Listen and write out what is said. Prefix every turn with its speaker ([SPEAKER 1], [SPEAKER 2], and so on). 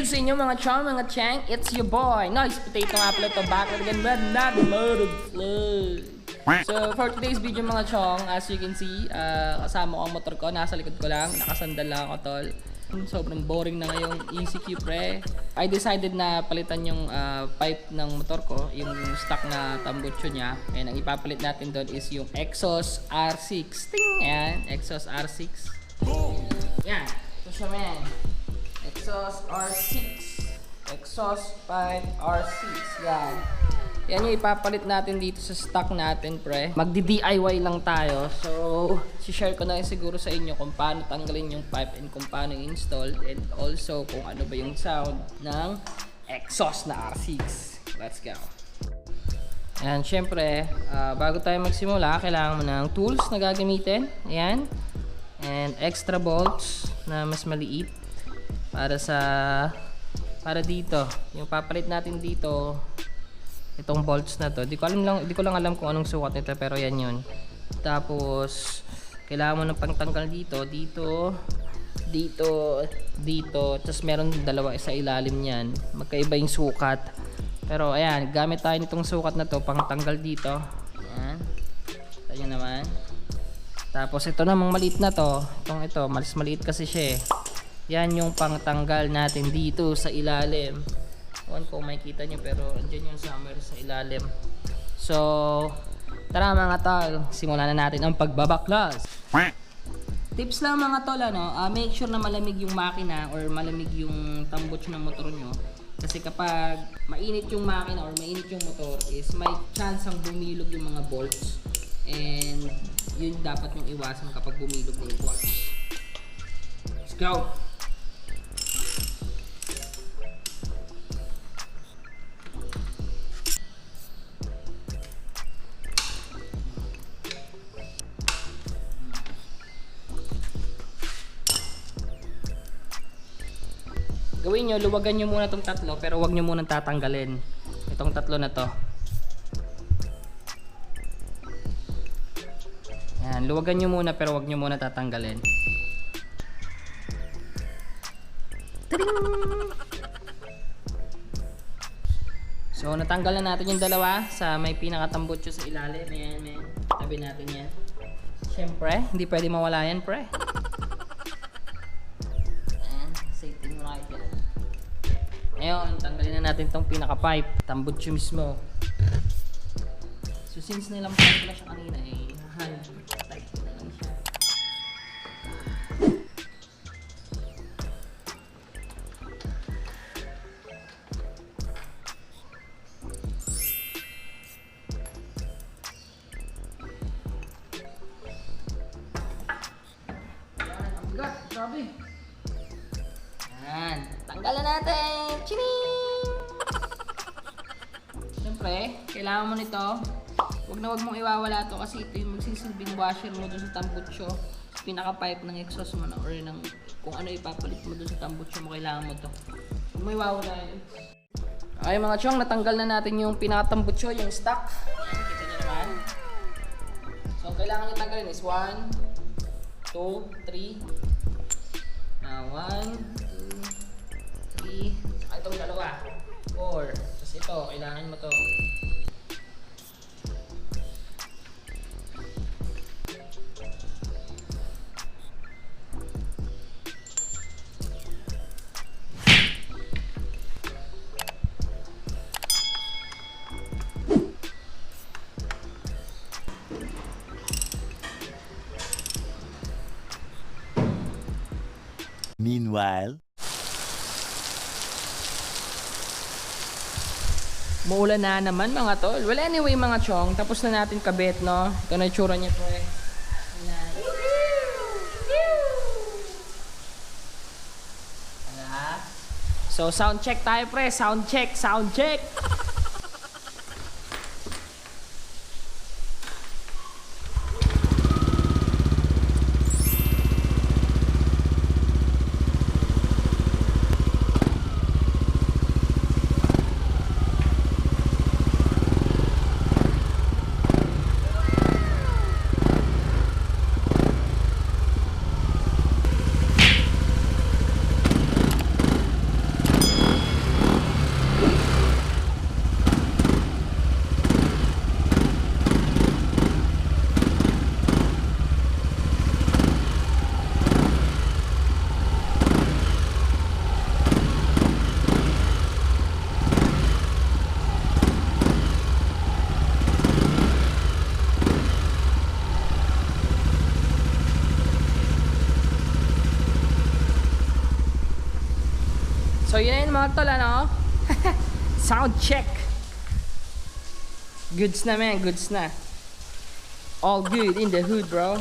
[SPEAKER 1] good sa inyo mga chong, mga chang? It's your boy, Nice Potato nga pala to. Back again with another load of vlog. So for today's video mga chong, as you can see, kasama ko ang motor ko. Nasa likod ko lang, nakasandal lang ako tol. Sobrang boring na ngayong ECQ pre. I decided na palitan yung pipe ng motor ko, yung stock na tambucho niya. And ang ipapalit natin doon is yung Exos R6. Ting! Ayan, Exos R6. Yan, ito siya man. Exos R6. Exos pipe R6. Yan. Yan yung ipapalit natin dito sa stock natin pre. Magdi-DIY lang tayo. So, si-share ko na siguro sa inyo kung paano tanggalin yung pipe and kung paano i-install. And also kung ano ba yung sound ng Exos na R6. Let's go. And syempre, bago tayo magsimula, kailangan mo ng tools na gagamitin. Ayan. And extra bolts na mas maliit para dito. Yung papalit natin dito, itong bolts na to. Di ko lang alam kung anong sukat nito, pero yan yun. Tapos kailangan mo ng pangtanggal dito. Tapos meron dalawa sa ilalim niyan. Magkaiba yung sukat. Pero ayan, gamit tayo nitong sukat na to pangtanggal dito. Ayan. Ito naman. Tapos ito namang maliit na to. Ito, mas maliit kasi siya eh. Yan yung pangtanggal natin dito sa ilalim. Ewan ko makikita nyo, pero andyan yung somewhere sa ilalim. So, tara mga tol, simulan na natin ang pagbabaklas. Tips lang mga tol, make sure na malamig yung makina or malamig yung tambucho ng motor nyo. Kasi kapag mainit yung makina or mainit yung motor is may chance ang bumilog yung mga bolts. And yun dapat yung iwasan kapag bumilog yung bolts. Let's go! Gawin nyo, luwagan nyo muna itong tatlo, pero wag nyo muna tatanggalin itong tatlo na to. Yan, luwagan nyo muna pero wag nyo muna tatanggalin. Tading! So natanggal na natin yung dalawa sa may pinakatambutso sa ilalim. Ayan, tabi natin yan. Siyempre, hindi pwede mawala yan pre. Ngayon, tanggalin na natin itong pinaka-pipe. Tambutso mismo. So since nilampahan ko na siya kanina hand tight na lang siya. Yan, ang bigat. Grabe. Yan. Tanggalan natin. Chining! Siyempre, kailangan mo nito. Huwag mong iwawala to kasi ito yung magsisilbing washer mo dun sa tambucho. Pinaka-pipe ng exhaust mo na or ng kung ano ipapalit mo dun sa tambucho mo, kailangan mo to. Huwag mo iwawala yun. Okay mga chong, natanggal na natin yung pinaka-tambucho, yung stock. Ayan, kita nyo naman. So, ang kailangan nyo tanggalin is 1, 2, 3. 1, 2, 3. Saka itong dalawa. 4. Tapos ito, kailangan mo to.
[SPEAKER 2] Meanwhile,
[SPEAKER 1] Muulan na naman mga tol. Well anyway mga chong, tapos na natin kabit no. Ito na itsura niya pre. So sound check tayo pre. Sound check. mga tol, ano? Sound check. Goods na, man. Goods na. All good in the hood, bro.